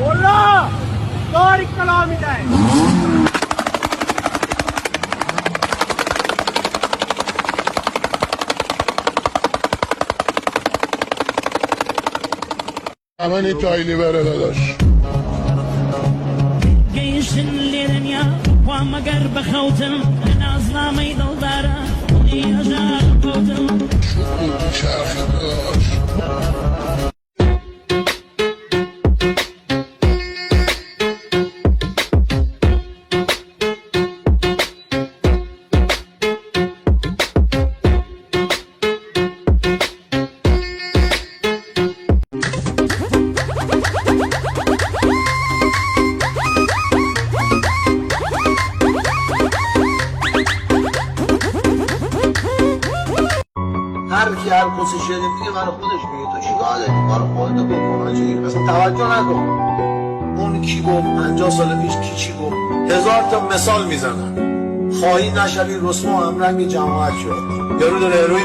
والله داری کلامی ده. Hemen İtaylı ver hele. قيشن لدنيا وما قرب خوتن انا ظلامي دودارا يا جار خوتن Şarkıdaş. هر کی هر پوزیشنی میگه برای خودش میگه تو چیکار داری برای خودت بکن چی مثلا توجه نکن اون کی گفت 50 سال پیش کی چی گفت 1000 تا مثال میزنن خواهی نشوی رسوا همرنگ جماعت شد یارو داره